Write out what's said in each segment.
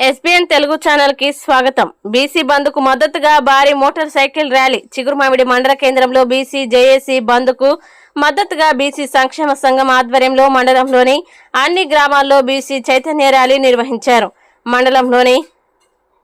SBN Telugu channel కి స్వాగతం. BC బంద్ కు మద్దతుగా భారీ మోటార్ సైకిల్ ర్యాలీ. చిగురుమామిడి మండల కేంద్రంలో బీసీ జేఏసీ బంద్ కు మద్దతుగా బీసీ సంక్షేమ సంఘం ఆధ్వర్యంలో మండలంలోని అన్ని గ్రామాల్లో బీసీ చైతన్య ర్యాలీ నిర్వహించారు. మండలంలోని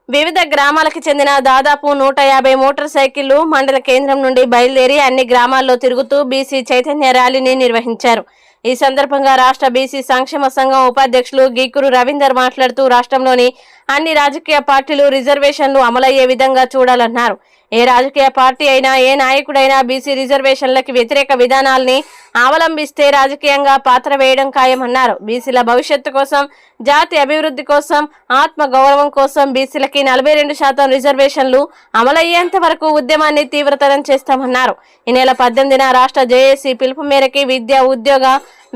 వివిధ గ్రామాలకు చెందిన దాదాపు 150 మోటార్ సైకిళ్లు మండల కేంద్రం నుండి బయలుదేరి అన్ని గ్రామాల్లో తిరుగుతూ బీసీ చైతన్య ర్యాలీని నిర్వహించారు. ఈ సందర్భంగా రాష్ట్ర బీసీ సంక్షేమ సంఘం ఉపాధ్యక్షులు గీకురు రవీందర్ మాట్లాడుతూ రాష్ట్రంలోని అన్ని రాజకీయ పార్టీలు రిజర్వేషన్లు అమలయ్యే విధంగా చూడాలన్నారు. ఏ రాజకీయ పార్టీ అయినా ఏ నాయకుడైనా బీసీ రిజర్వేషన్లకు వ్యతిరేక విధానాల్ని అవలంబిస్తే రాజకీయంగా పాత్ర వేయడం ఖాయమన్నారు. బీసీల భవిష్యత్తు కోసం, జాతి అభివృద్ధి కోసం, ఆత్మ గౌరవం కోసం బీసీలకి 42% రిజర్వేషన్లు అమలయ్యేంత వరకు ఉద్యమాన్ని తీవ్రతరం చేస్తామన్నారు. ఈ నెల 18న రాష్ట్ర జేఏసీ పిలుపు మేరకు విద్యా, ఉద్యోగ,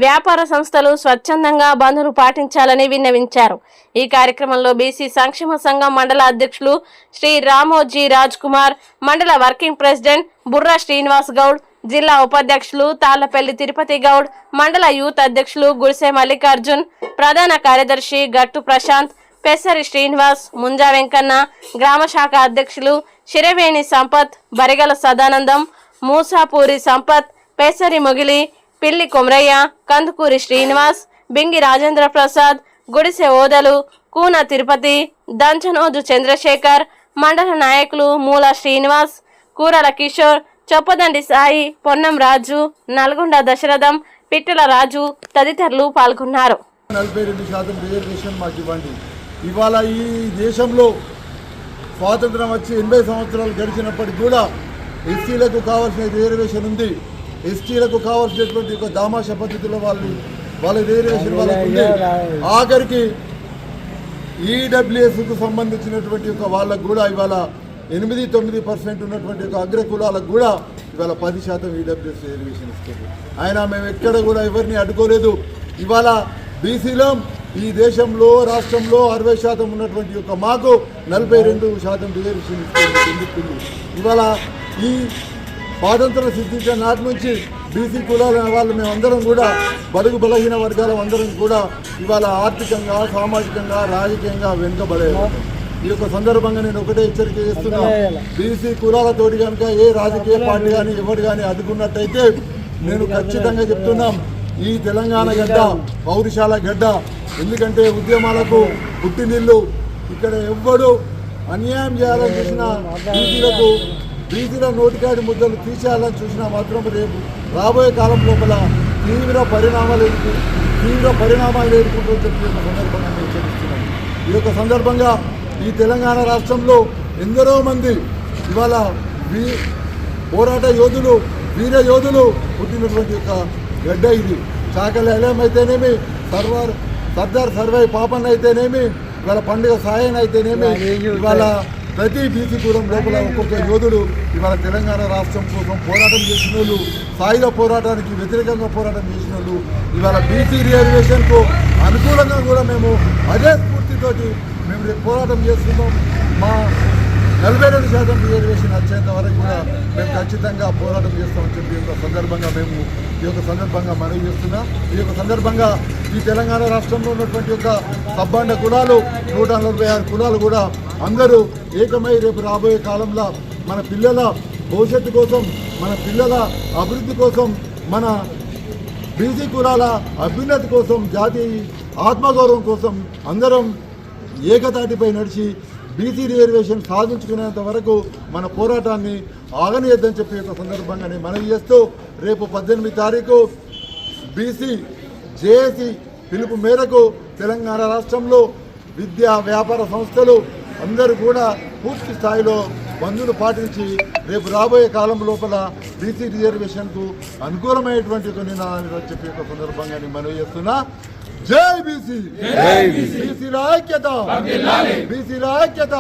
వ్యాపార సంస్థలు స్వచ్ఛందంగా బంద్ను పాటించాలని విన్నవించారు. ఈ కార్యక్రమంలో బీసీ సంక్షేమ సంఘం మండల అధ్యక్షులు శ్రీ రామోజీ రాజ్ కుమార్, మండల వర్కింగ్ ప్రెసిడెంట్ బుర్రా శ్రీనివాస్ గౌడ్, జిల్లా ఉపాధ్యక్షులు తాళ్లపల్లి తిరుపతి గౌడ్, మండల యూత్ అధ్యక్షులు గుడిసె మల్లికార్జున్, ప్రధాన కార్యదర్శి గట్టు ప్రశాంత్, పెసరి శ్రీనివాస్, ముంజా వెంకన్న, గ్రామ శాఖ అధ్యక్షులు శిరవేణి సంపత్, బరిగల సదానందం, మూసాపూరి సంపత్, పెసరి మొగిలి, పిల్లి కొమరయ్య, కందుకూరి శ్రీనివాస్, బింగి రాజేంద్ర ప్రసాద్, గుడిసె ఓదలు, కూన తిరుపతి, దంచనోజు చంద్రశేఖర్, మండల నాయకులు మూల శ్రీనివాస్, కూరల కిషోర్, చొప్పదండి సాయి, పొన్నం రాజు, నల్గొండ దశరథం, పిట్టల రాజు తదితరులు పాల్గొన్నారు. 42% రిజర్వేషన్ మాకు ఇవ్వండి. ఇవాళ ఈ దేశంలో స్వాతంత్రం వచ్చి 80 సంవత్సరాలు గడిచినప్పటికీ కూడా ఎస్టీలకు కావాల్సిన రిజర్వేషన్ ఉంది. ఎస్టీలకు కావాల్సినటువంటి ఒక దామాష పద్ధతిలో వాళ్ళ రిజర్వేషన్ వాళ్ళకు ఉంది. ఆఖరికి ఈడబ్ల్యూఎస్కు సంబంధించినటువంటి ఒక వాళ్ళకు కూడా ఇవాళ 8-9% ఉన్నటువంటి ఒక అగ్ర కులాలకు కూడా ఇవాళ 10% ఈడబ్ల్యూఎస్ రిజర్వేషన్ ఇస్తుంది. అయినా మేము ఎక్కడ కూడా ఎవరిని అడ్డుకోలేదు. ఇవాళ బీసీలో ఈ దేశంలో రాష్ట్రంలో 60% ఉన్నటువంటి ఒక మాకు 42% రిజర్వేషన్ ఇస్తుంది. ఇవాళ ఈ స్వాతంత్రం సిద్ధించిన నాటి నుంచి బీసీ కులాల వాళ్ళు మేమందరం కూడా బడుగు బలహీన వర్గాల అందరం కూడా ఇవాళ ఆర్థికంగా, సామాజికంగా, రాజకీయంగా వెనుకబడేది. ఈ యొక్క సందర్భంగా నేను ఒకటే హెచ్చరిక చేస్తున్నా, బీసీ కులాలతోటి కనుక ఏ రాజకీయ పార్టీ కానీ ఎవరు కానీ అడ్డుకున్నట్టయితే నేను ఖచ్చితంగా చెప్తున్నాం, ఈ తెలంగాణ గడ్డ పౌరుషాల గడ్డ. ఎందుకంటే ఉద్యమాలకు పుట్టినిల్లు. ఇక్కడ ఎవ్వడు అన్యాయం చేయాలని చూసిన బీసీల నోటికాడి ముద్దలు తీసేయాలని చూసినా మాత్రం రేపు రాబోయే కాలం లోపల తీవ్ర పరిణామాలు ఎదుర్కొంటూ చెప్పి సందర్భంగా నేను హెచ్చరిస్తున్నాను. ఈ యొక్క సందర్భంగా ఈ తెలంగాణ రాష్ట్రంలో ఎందరో మంది ఇవాళ పోరాట యోధులు, వీర యోధులు పుట్టినటువంటి యొక్క గడ్డ ఇది. చాకలి ఎలం అయితేనేమి, సర్దార్ సర్వై పాపన్ అయితేనేమి, ఇవాళ పండుగ సాయన్ అయితేనేమి, ఇవాళ ప్రతి బీసీ కులం లోపల ఒక్కొక్క యోధుడు ఇవాళ తెలంగాణ రాష్ట్రం కోసం పోరాటం చేసిన వాళ్ళు, సాయుధ పోరాటానికి వ్యతిరేకంగా పోరాటం చేసిన వాళ్ళు ఇవాళ బీసీ రిజర్వేషన్కు అనుకూలంగా కూడా మేము అదే స్ఫూర్తితోటి మేము రేపు పోరాటం చేస్తున్నాం. మా 42% రిజర్వేషన్ వచ్చేంత వరకు కూడా మేము ఖచ్చితంగా పోరాటం చేస్తామని చెప్పి ఈ యొక్క సందర్భంగా మనవి చేస్తున్నాం. ఈ యొక్క సందర్భంగా ఈ తెలంగాణ రాష్ట్రంలో ఉన్నటువంటి యొక్క సబ్బండ కులాలు 146 కులాలు కూడా అందరూ ఏకమై రేపు రాబోయే కాలంలో మన పిల్లల భవిష్యత్తు కోసం, మన పిల్లల అభివృద్ధి కోసం, మన బీసీ కులాల అభ్యున్నతి కోసం, జాతి ఆత్మగౌరవం కోసం అందరం ఏకతాటిపై నడిచి బీసీ రిజర్వేషన్ సాధించుకునేంత వరకు మన పోరాటాన్ని ఆగనియద్దని చెప్పి ఒక సందర్భంగా నేను మనవి చేస్తూ రేపు 18 తారీఖు బీసీ జేఏసీ పిలుపు మేరకు తెలంగాణ రాష్ట్రంలో విద్యా, వ్యాపార సంస్థలు అందరూ కూడా పూర్తి స్థాయిలో బంద్ను పాటించి రేపు రాబోయే కాలం లోపల బీసీ రిజర్వేషన్కు అనుకూలమైనటువంటి కొన్ని నినాదాలు చెప్పి ఒక సందర్భంగా నేను మనవి చేస్తున్నా. జై బీసీ, బీసీల ఐక్యత, బీసీల ఐక్యత.